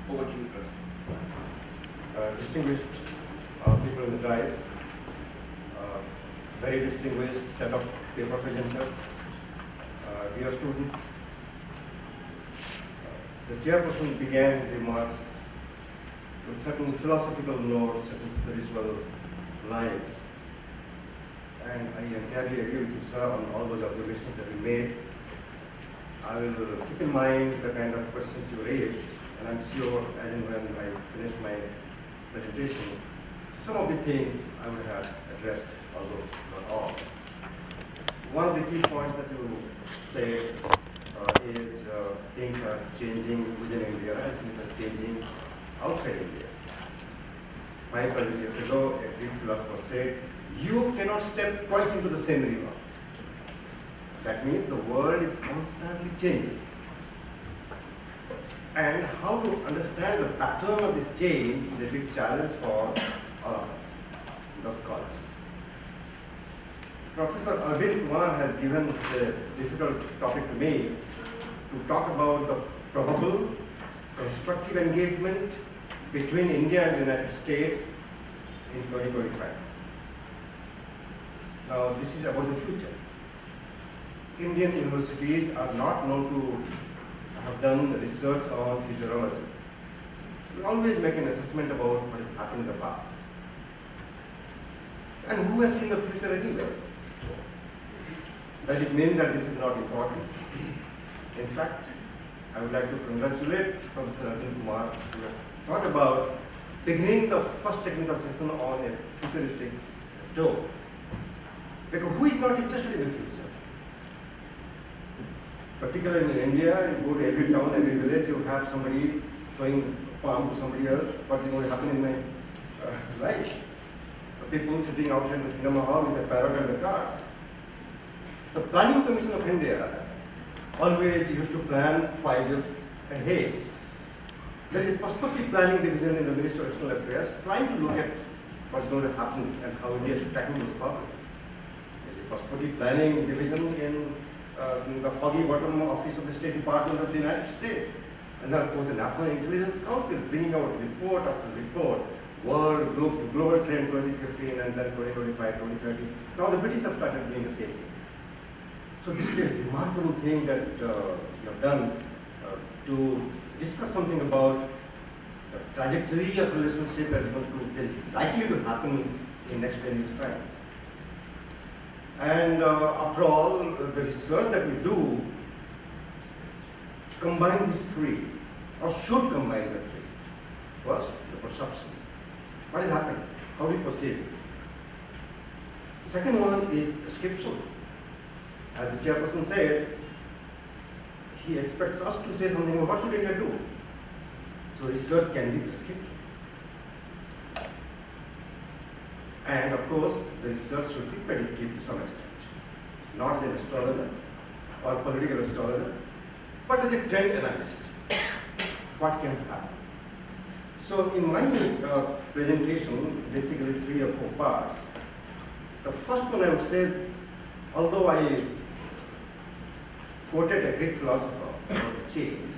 Over to you, Prof. Distinguished people in the dais, very distinguished set of paper presenters, dear students. The chairperson began his remarks with certain philosophical notes, certain spiritual lines. And I entirely agree with you, sir, on all those observations that you made. I will keep in mind the kind of questions you raised, and I'm sure as and when I finish my presentation, some of the things I would have addressed, although not all. One of the key points that you say is things are changing within India and things are changing outside India. 5,000 years ago, a Greek philosopher said, you cannot step twice into the same river. That means the world is constantly changing. And how to understand the pattern of this change is a big challenge for all of us, the scholars. Professor Arvind Kumar has given a difficult topic to me to talk about the probable constructive engagement between India and the United States in 2025. Now, this is about the future. Indian universities are not known to have done research on futurology. We always make an assessment about what has happened in the past. And who has seen the future anyway? Does it mean that this is not important? In fact, I would like to congratulate Professor Arvind Kumar who thought about beginning the first technical session on a futuristic tone. Because who is not interested in the future? Particularly in India, you go to every town, every village, you have somebody showing a palm to somebody else. What is going to happen in my life? People sitting outside the cinema hall with a parrot and the cards. The Planning Commission of India always used to plan 5 years ahead. There is a perspective planning division in the Ministry of External Affairs trying to look at what's going to happen and how India should tackle those problems. There's a perspective planning division in the foggy bottom office of the State Department of the United States. And then, of course, the National Intelligence Council bringing out report after report, world, global trend 2015 and then 2025, 2030. Now the British have started doing the same thing. So this is a remarkable thing that you have done to discuss something about the trajectory of relationship that is likely to happen in next 10 years' time. And after all, the research that we do combine these three, or should combine the three. First, the perception. What is happening? How do we perceive it? Second one is prescription. As the chairperson said, he expects us to say something about what should India do. So research can be prescriptive. And of course, the research should be predictive to some extent. Not as an astrologer or political astrologer, but as a trend analyst. What can happen? So in my presentation, basically 3 or 4 parts. The first one I would say, although I quoted a Greek philosopher about the change,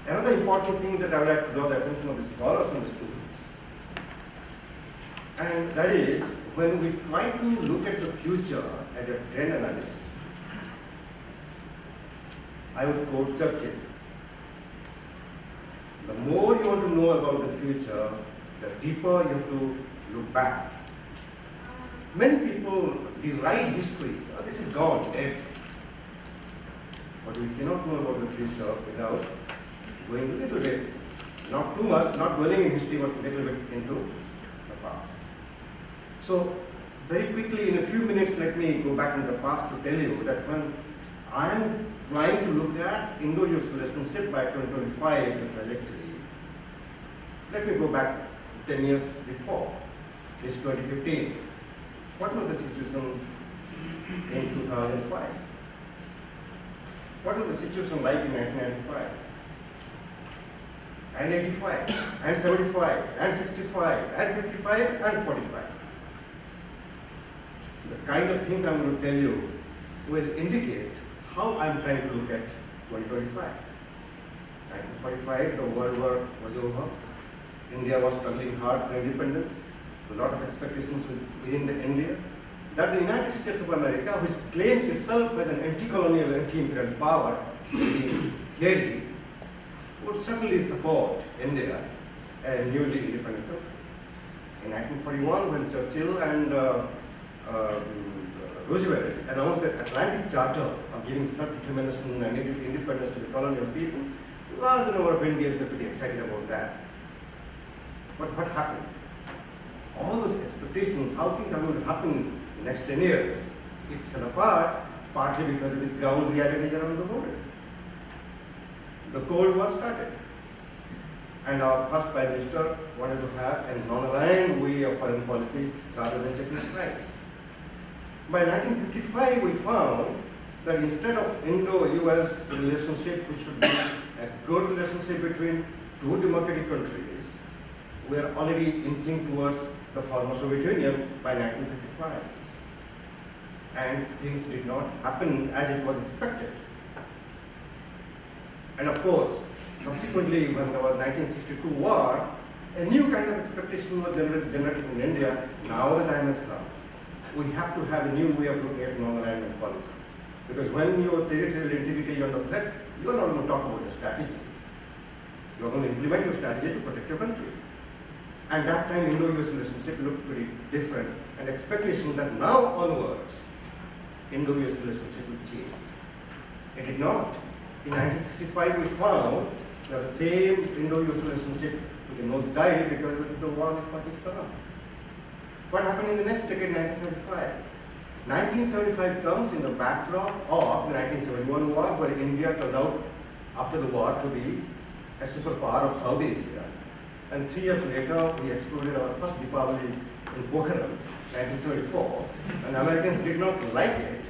another important thing that I would like to draw the attention of the scholars and the students, and that is when we try to look at the future as a trend analyst, I would quote Churchill. The more you want to know about the future, the deeper you have to look back. Many people deride history. Oh, this is gone, dead. But we cannot know about the future without going a little bit, not too much, not dwelling in history, but a little bit into the past. So, very quickly, in a few minutes, let me go back in the past to tell you that when I am trying to look at Indo-US relationship by 2025, the trajectory, let me go back 10 years before, this 2015. What was the situation in 2005? What was the situation like in 1995? And 85, and 75, and 65, and 55, and 45. The kind of things I'm going to tell you will indicate how I'm trying to look at 2025. 1945, the World War was over. India was struggling hard for independence. A lot of expectations within the India that the United States of America, which claims itself as an anti-colonial, anti-imperial power in theory, would certainly support India, a newly independent country. In 1941, when Churchill and Roosevelt announced the Atlantic Charter of giving self-determination and independence to the colonial people, large number of Indians were pretty excited about that. But what happened? All those expectations, how things are going to happen in the next 10 years, it fell apart, partly because of the ground realities around the world. The Cold War started. And our first Prime Minister wanted to have a non-aligned way of foreign policy rather than taking sides. By 1955, we found that instead of Indo-US relationship, which should be a good relationship between two democratic countries, we are already inching towards the former Soviet Union by 1955. And things did not happen as it was expected. And of course, subsequently, when there was 1962 war, a new kind of expectation was generated in India. Now the time has come. We have to have a new way of looking at non-alignment policy. Because when your territorial integrity is under threat, you are not going to talk about the strategies. You are going to implement your strategy to protect your country. And that time, Indo-US relationship looked pretty different. And expectation that now onwards, Indo-US relationship will change. It did not. In 1965, we found that the same Indo-US relationship took a nosedive because of the war with Pakistan. What happened in the next decade, 1975? 1975 comes in the backdrop of the 1971 war, where India turned out, after the war, to be a superpower of South Asia. And 3 years later, we exploded our first Deepavali in Pokhara, 1974, and the Americans did not like it.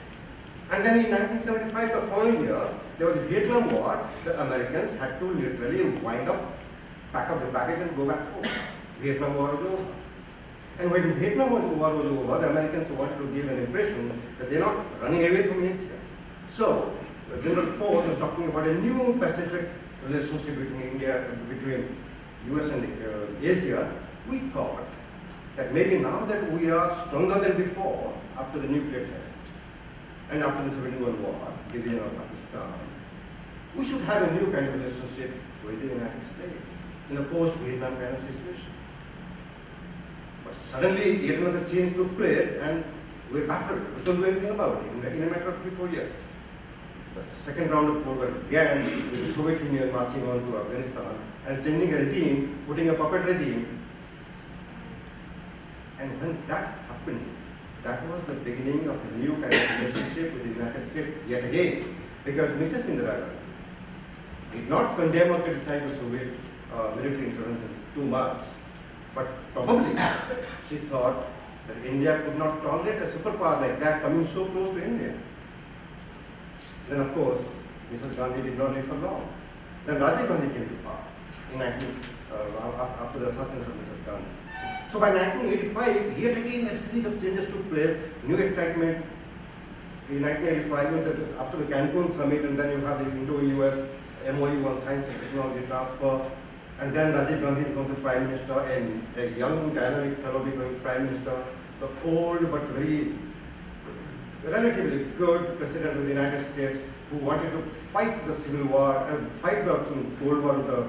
And then in 1975, the following year, there was the Vietnam War. The Americans had to literally wind up, pack up the baggage and go back home. Vietnam War was over. And when Vietnam War was over, the Americans wanted to give an impression that they're not running away from Asia. So, General Ford was talking about a new Pacific relationship between US and Asia. We thought that maybe now that we are stronger than before after the nuclear test and after the 71 war, division of Pakistan, we should have a new kind of relationship with the United States in a post-Vietnam kind of situation. But suddenly, yet another change took place, and we baffled. We couldn't do anything about it in a matter of 3-4 years. The second round of Cold War began with the Soviet Union marching on to Afghanistan and changing a regime, putting a puppet regime. And when that happened, that was the beginning of a new kind of relationship with the United States yet again, because Mrs. Indira Gandhi did not condemn or criticize the Soviet military intervention too much, but probably she thought that India could not tolerate a superpower like that coming so close to India. Then, of course, Mrs. Gandhi did not live for long. Then Rajiv Gandhi came to power after the assassination of Mrs. Gandhi. So by 1985, yet again a series of changes took place, new excitement. In 1985, after the Cancun summit, and then you have the Indo-US MOU on science and technology transfer, and then Rajiv Gandhi becomes the Prime Minister, and a young dynamic fellow becoming Prime Minister, the old but very relatively good President of the United States who wanted to fight the Civil War, fight the Cold War with the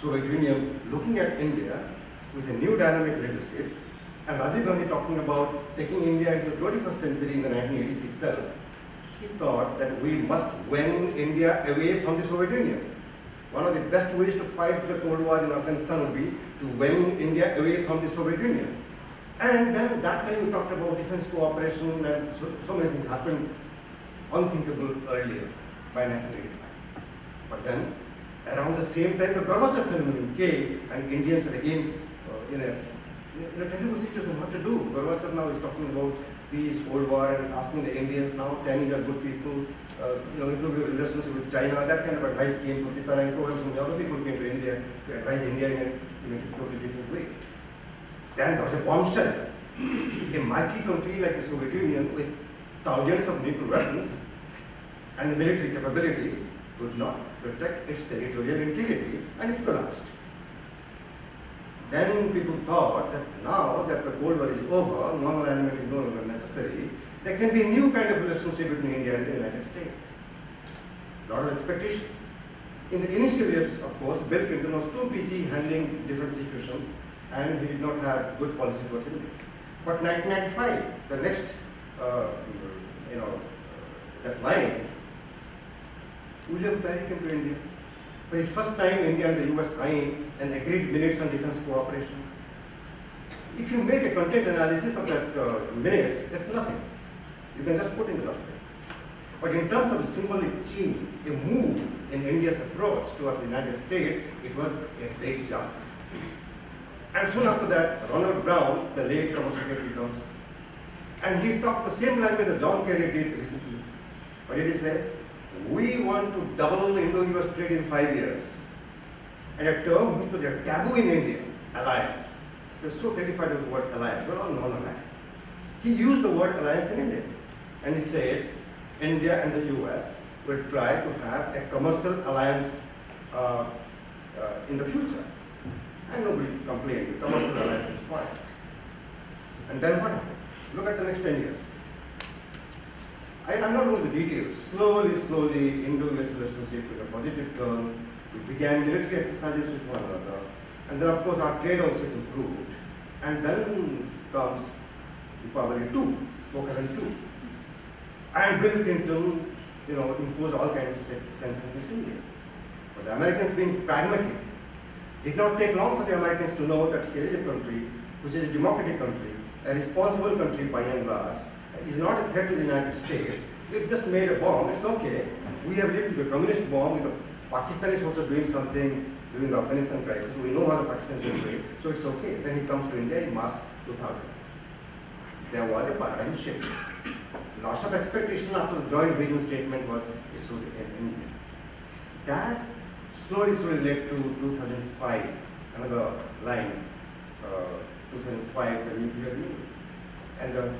Soviet Union, looking at India with a new dynamic leadership, and Rajiv Gandhi talking about taking India into the 21st century in the 1980s itself. He thought that we must win India away from the Soviet Union. One of the best ways to fight the Cold War in Afghanistan would be to win India away from the Soviet Union. And then that time we talked about defense cooperation, and so many things happened unthinkable earlier by 1985. But then around the same time the Gorbachev phenomenon came, and Indians were again in a terrible situation, what to do. Gorbachev now is talking about peace, Cold War, and asking the Indians now, Chinese are good people, improve your relationship with China. That kind of advice came from Titarenko, and some other people came to India to advise India in a totally different way. Then there was a bombshell. A mighty country like the Soviet Union with thousands of nuclear weapons and the military capability could not protect its territorial integrity, and it collapsed. Then people thought that now that the Cold War is over, non-alignment is no longer necessary, there can be a new kind of relationship between India and the United States. A lot of expectation. In the initial years, of course, Bill Clinton was too busy handling different situations, and he did not have good policy towards India. But 1995, the next, that line, William Perry came to India. For the first time, India and the US signed an agreed minutes on defense cooperation. If you make a content analysis of that minutes, that's nothing. You can just put in the last page. But in terms of a symbolic change, a move in India's approach towards the United States, it was a great jump. And soon after that, Ronald Brown, the late Commerce Secretary, comes. And he talked the same language that John Kerry did recently. What did he say? We want to double Indo-US trade in 5 years. And a term which was a taboo in India, alliance. They were so terrified with the word alliance. We're all non-alliance. He used the word alliance in India. And he said, India and the US will try to have a commercial alliance in the future. And nobody complained. The commercial alliance is fine. And then what happened? Look at the next 10 years. I'm not going to the details. Slowly, Indo-US relationship took a positive turn. We began military exercises with one another. And then, of course, our trade also improved. And then comes the Probable 2, Kolkata 2. And Bill Clinton, imposed all kinds of sanctions against India. But the Americans, being pragmatic, did not take long for the Americans to know that here is a country which is a democratic country, a responsible country by and large, is not a threat to the United States. It just made a bomb. It's okay. We have lived with the communist bomb, with the Pakistanis also doing something during the Afghanistan crisis. We know how the Pakistanis were doing, so it's okay. Then he comes to India in March 2000. There was a paradigm shift. Lots of expectation after the joint vision statement was issued in India. That slowly led to 2005, another line, 2005, the nuclear deal, and the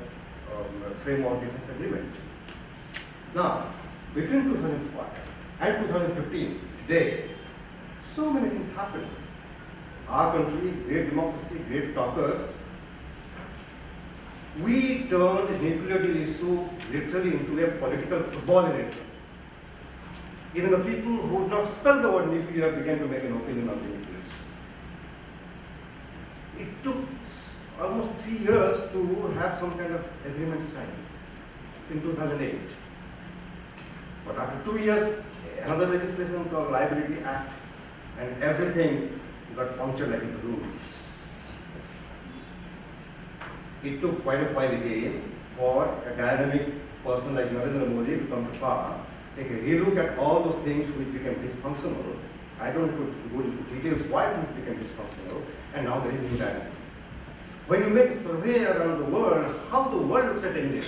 framework defense agreement. Now, between 2005 and 2015, today, so many things happened. Our country, great democracy, great talkers, we turned the nuclear deal issue literally into a political football in India. Even the people who would not spell the word nuclear began to make an opinion on the nuclear issue. It took almost 3 years to have some kind of agreement signed in 2008. But after 2 years, another legislation called Liability Act, and everything got punctured like a balloon. It took quite a while again for a dynamic person like Narendra Modi to come to power, take a relook at all those things which became dysfunctional. I don't go into details why things became dysfunctional, and now there is a new dynamic. When you make a survey around the world, how the world looks at India,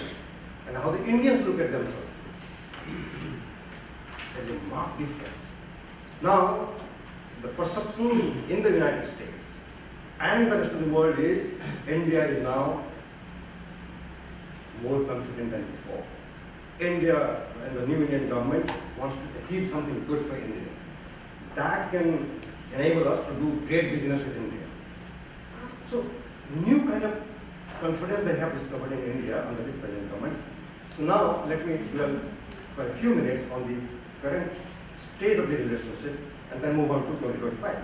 and how the Indians look at themselves, there's a marked difference. Now, the perception in the United States and the rest of the world is India is now more confident than before. India and the new Indian government wants to achieve something good for India. That can enable us to do great business with India. So, new kind of confidence they have discovered in India under this present government. So now, let me dwell for a few minutes on the current state of the relationship and then move on to 2025.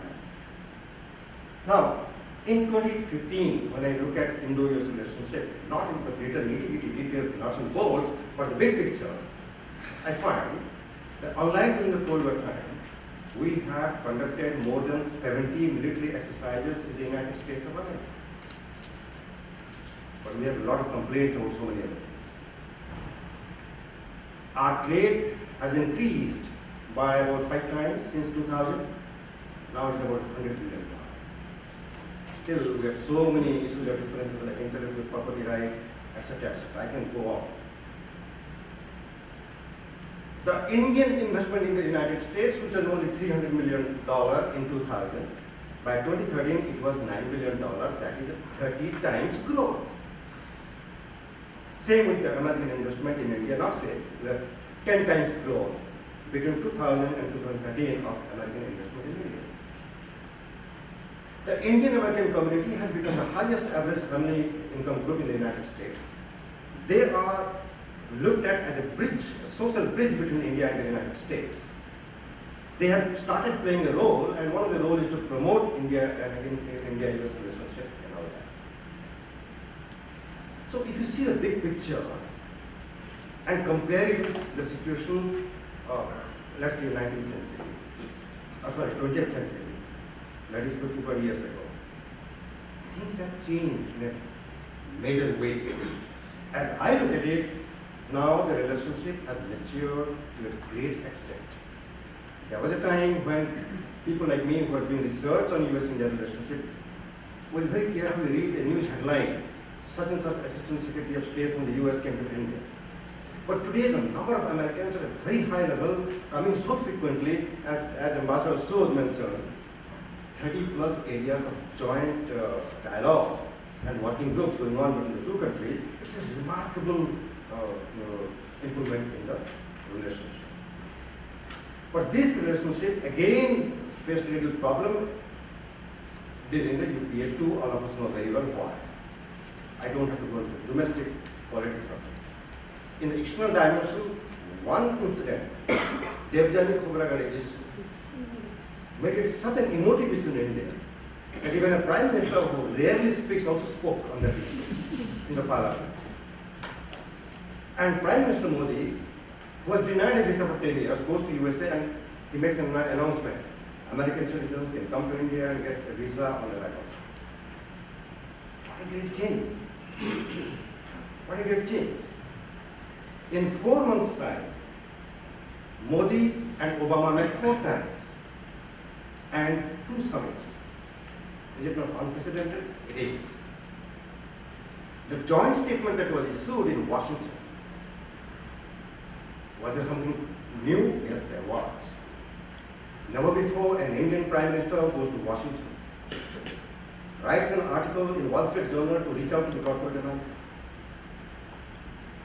Now, in 2015, when I look at Indo-US relationship, not in the greater nitty-gritty details, not in bolds, but the big picture, I find that unlike during the Cold War time, we have conducted more than 70 military exercises in the United States of America. But we have a lot of complaints about so many other things. Our trade has increased by about 5 times since 2000. Now it's about 100 billion. Still, we have so many issues of differences like intellectual property right, etc., etc. I can go on. The Indian investment in the United States, which was only $300 million in 2000, by 2013 it was $9 billion. That is a 30 times growth. Same with the American investment in India, not same, that's 10 times growth. between 2000 and 2013 of American investment in India. The Indian American community has become the highest average family income group in the United States. They are looked at as a bridge, a social bridge between India and the United States. They have started playing a role, and one of the roles is to promote India and India-US relationship and all that. So if you see the big picture and compare it with the situation of, let's say, 19th century, 20th century, that is 20 years ago, things have changed in a major way. As I look at it, now the relationship has matured to a great extent. There was a time when people like me who were doing research on US-India relationship would very carefully read a news headline, such and such Assistant Secretary of State from the US came to India. But today the number of Americans at a very high level coming so frequently, as Ambassador Sood mentioned, 30 plus areas of joint dialogue and working groups going on between the two countries. It's a remarkable improvement in the relationship. But this relationship again faced a little problem during the UPA 2. All of us know very well why. I don't have to go into the domestic politics of it. In the external dimension, one incident, Devjani Khobragade issue, made it such an emotive issue in India that even a Prime Minister who rarely speaks also spoke on that issue in the Parliament. And Prime Minister Modi, who was denied a visa for 10 years, goes to USA and he makes an announcement. American citizens can come to India and get a visa on arrival. What a great change. What a great change. In 4 months' time, Modi and Obama met 4 times and 2 summits. Is it not unprecedented? It is. The joint statement that was issued in Washington, was there something new? Yes, there was. Never before an Indian Prime Minister goes to Washington, writes an article in Wall Street Journal to reach out to the corporate America.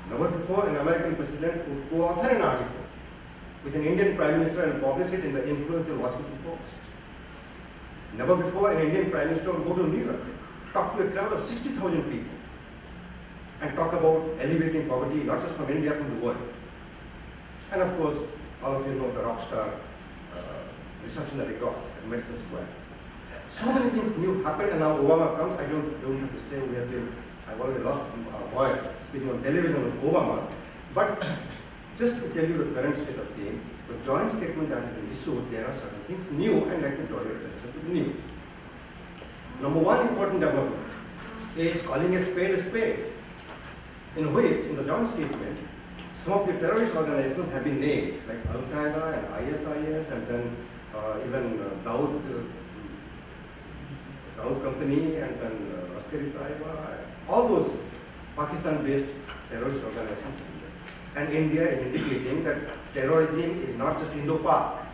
Never before an American president would co-author an article with an Indian Prime Minister and publish it in the influential Washington Post. Never before an Indian Prime Minister would go to New York, talk to a crowd of 60,000 people, and talk about alleviating poverty, not just from India, from the world. And of course, all of you know the rock star reception that he got at Madison Square. So many things new happened, and now Obama comes. I don't have to say I've already lost our voice speaking on television with Obama. But just to tell you the current state of things, the joint statement that has been issued, there are certain things new, and let me draw your attention to the new. Number one important development is calling a spade, in which, in the joint statement, some of the terrorist organizations have been named, like Al-Qaeda and ISIS, and then even Dawood Company, and then Askari Taiba, all those Pakistan-based terrorist organizations. And India is indicating that terrorism is not just Indo-Pak.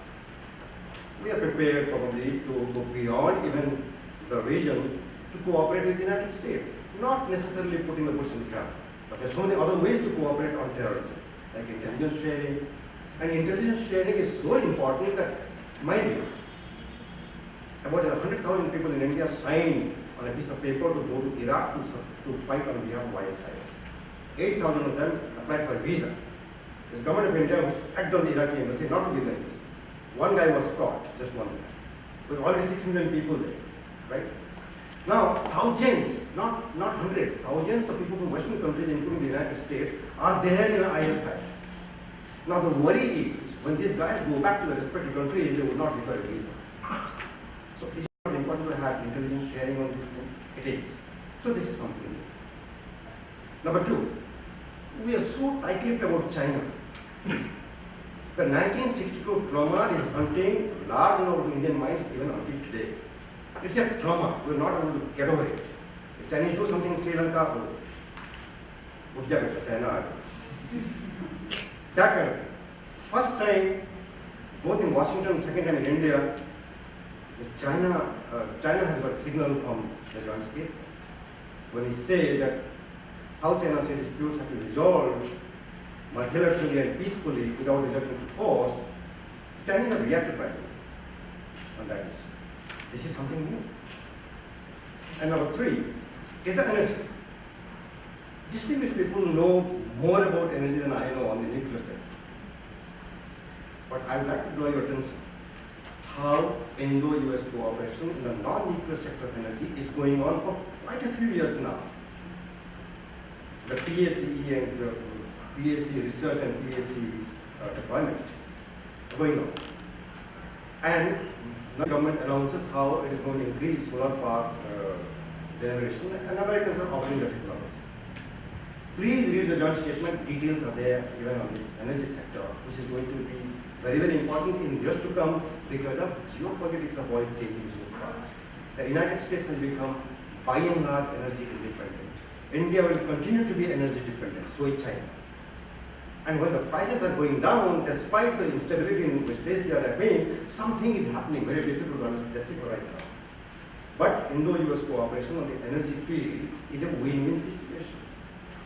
We are prepared probably to go beyond even the region to cooperate with the United States. Not necessarily putting the boots in the ground, but there are so many other ways to cooperate on terrorism, like intelligence sharing. And intelligence sharing is so important that, mind you, about 100,000 people in India signed on a piece of paper to go to Iraq to fight on behalf of ISIS. 8,000 of them applied for a visa. This government of India was acted on the Iraqi embassy not to give them visa. One guy was caught, just one guy. With already 6 million people there, right? Now, thousands, not hundreds, thousands of people from Western countries, including the United States, are there in ISIS. Now, the worry is, when these guys go back to their respective countries, they will not require a visa. So, is it not important to have intelligence sharing on these things? It is. So, this is something new. Number two, we are so tight-lipped about China. The 1962 trauma is hunting large number of Indian minds even until today. It's a trauma. We're not able to get over it. If Chinese do something in Sri Lanka, China. That kind of thing. First time, both in Washington, second time in India, China has got a signal from the joint statement. When we say that South China Sea disputes have to be resolved multilaterally and peacefully without resorting to force, Chinese have reacted by the way on that issue. This is something new. And number 3 is the energy. Distinguished people know more about energy than I know on the nuclear sector. But I would like to draw your attention how Indo-US cooperation in the non-nuclear sector of energy is going on for quite a few years now. The PACE and PAC research and PAC deployment going on. And the government announces how it is going to increase solar power generation, and Americans are offering the technology. Please read the joint statement. Details are there even on this energy sector, which is going to be very, very important in years to come because of geopolitics of oil changing so fast. The United States has become by and large energy independent. India will continue to be energy dependent, so is China. And when the prices are going down, despite the instability in West Asia, that means something is happening, very difficult to understand right now. But Indo-US cooperation on the energy field is a win-win situation.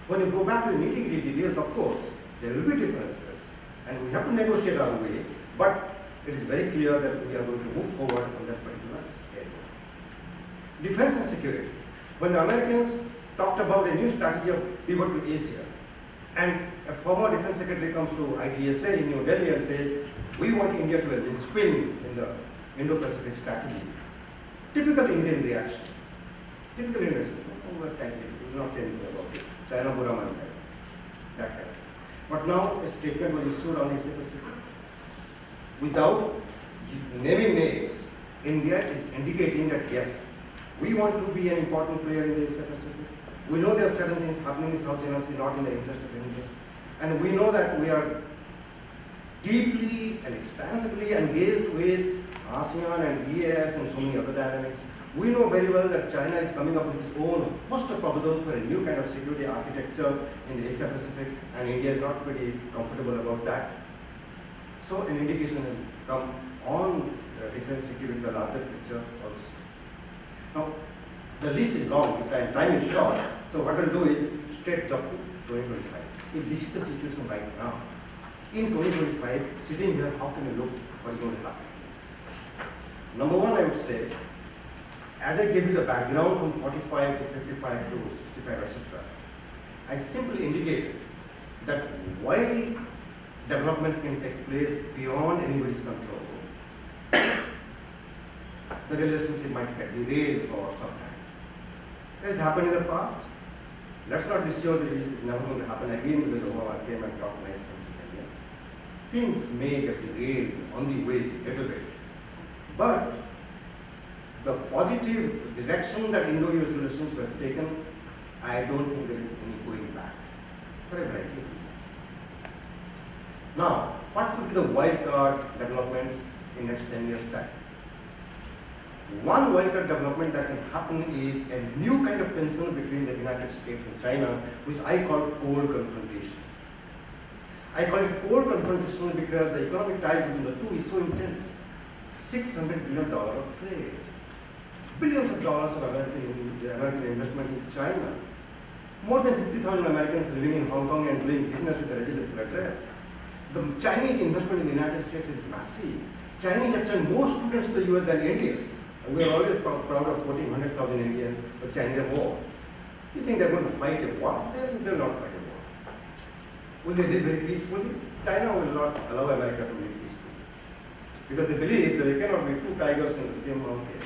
When you go back to the nitty-gritty details, of course, there will be differences, and we have to negotiate our way, but it is very clear that we are going to move forward on that particular area. Defense and security. When the Americans talked about a new strategy of pivot to Asia, and a former defense secretary comes to IDSA in New Delhi and says, we want India to have spin in the Indo-Pacific strategy. Typical Indian reaction. Typical Indian reaction. Oh, we will not say anything about it. China Bura Man hai. That kind. But now a statement was issued on Asia Pacific. Without naming names, India is indicating that yes, we want to be an important player in the Asia Pacific. We know there are certain things happening in South China Sea not in the interest of India. And we know that we are deeply and expansively engaged with ASEAN and EAS and so many other dynamics. We know very well that China is coming up with its own host of proposals for a new kind of security architecture in the Asia Pacific, and India is not pretty comfortable about that. So an indication has come on defense security, the larger picture also. Now, the list is long, time is short, so what I'll do is straight jump to 2025. If this is the situation right now, in 2025, sitting here, how can you look what is going to happen? Number one, I would say, as I gave you the background from 45 to 55 to 65, etc., I simply indicated that while developments can take place beyond anybody's control, the relationship might get derailed for some time. It has happened in the past. Let's not be sure that it's never going to happen again because Obama came and talked nice things with Indians. Things may get derailed on the way a little bit. But the positive direction that Indo-US relationship has taken, I don't think there is any going back for a variety of reasons. Now, what could be the wildcard developments in next 10 years' time? One wildcard development that can happen is a new kind of tension between the United States and China, which I call cold confrontation. I call it cold confrontation because the economic tie between the two is so intense. $600 billion of trade, billions of dollars of American investment in China. More than 50,000 Americans living in Hong Kong and doing business with the residential address. The Chinese investment in the United States is massive. Chinese have sent more students to the US than Indians. We are always proud of quoting 100,000 Indians, but Chinese are more. You think they're going to fight a war? They will not fight a war. Will they live very peacefully? China will not allow America to live peacefully. Because they believe that there cannot be two tigers in the same mountain.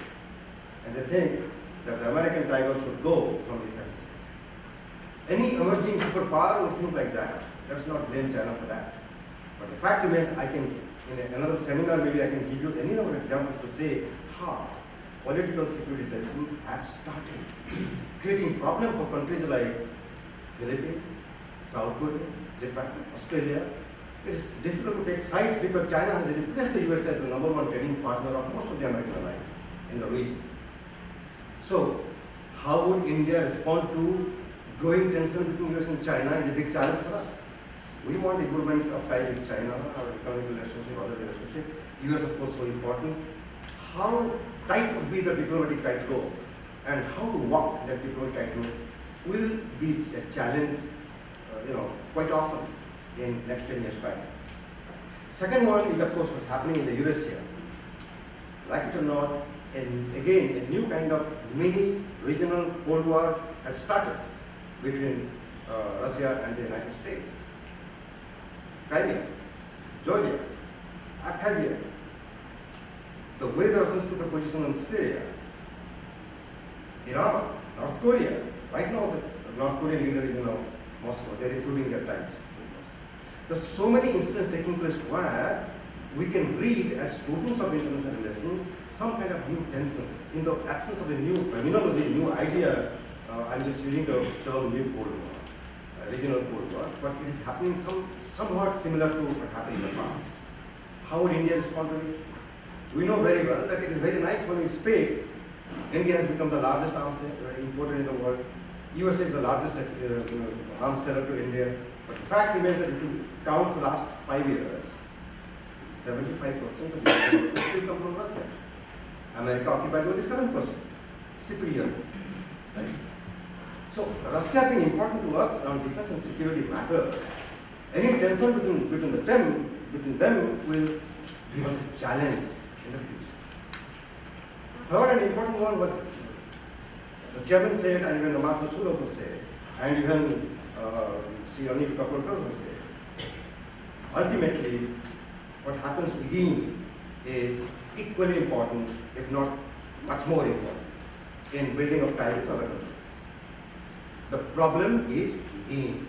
And they think that the American tiger should go from this hemisphere. Any emerging superpower would think like that. Let's not blame China for that. But the fact remains, I can, in another seminar, maybe I can give you any number of examples to say how political security tension have started creating problem for countries like Philippines, South Korea, Japan, Australia. It's difficult to take sides because China has replaced the US as the #1 trading partner of most of the American allies in the region. So, how would India respond to growing tension between US and China is a big challenge for us. We want improvement of ties with China, our economic relationship, other relationship. US, of course, so important. How tight would be the diplomatic tightrope and how to walk that diplomatic tightrope will be a challenge, quite often in next 10 years' time. Second one is, of course, what's happening in the US here. Like it or not, and again, a new kind of mini regional Cold War has started between Russia and the United States. Crimea, Georgia, Abkhazia. The way the Russians took a position on Syria, Iran, North Korea. Right now, the North Korean leader is in Moscow. They're improving their ties. There's so many incidents taking place where we can read as students of international relations some kind of new tension in the absence of a new terminology, new idea. I'm just using the term new Cold War, regional Cold War, but it is happening somewhat similar to what happened in the past. How would India respond to it? We know very well that it is very nice when we speak. India has become the largest arms importer in the world. USA is the largest arms seller to India. But the fact remains that if you count for the last 5 years, 75% of the imports still come from Russia. America occupies only 7%, superior. Right? So Russia being important to us on defense and security matters. Any tension between them will give us a challenge in the future. Third and important one, what the chairman said, and even the Master should also say, and even Sri Anil Kapoor also said, ultimately, what happens within is equally important, if not much more important, in building up ties with other countries. The problem is within,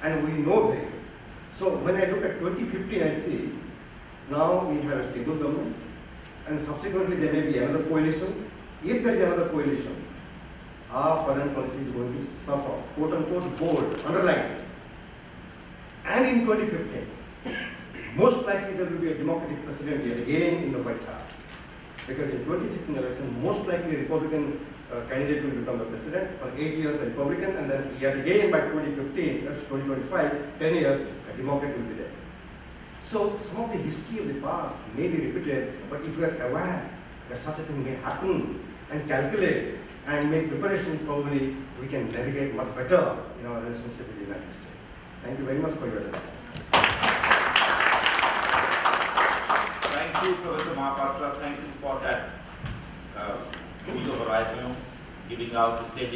and we know very well. So when I look at 2015, I see now we have a stable government, and subsequently there may be another coalition. If there is another coalition, our foreign policy is going to suffer, quote unquote, bold, underlined. And in 2015, most likely there will be a Democratic president yet again in the White House. Because in 2016 election, most likely a Republican candidate will become the president. For 8 years a Republican, and then yet again by 2015, that's 2025, 10 years, a Democrat will be there. So some of the history of the past may be repeated, but if we are aware that such a thing may happen and calculate and make preparation, probably we can navigate much better in our relationship with the United States. Thank you very much for your attention. Thank you, Professor Mahapatra. Thank you for that good horizon, giving out the stage.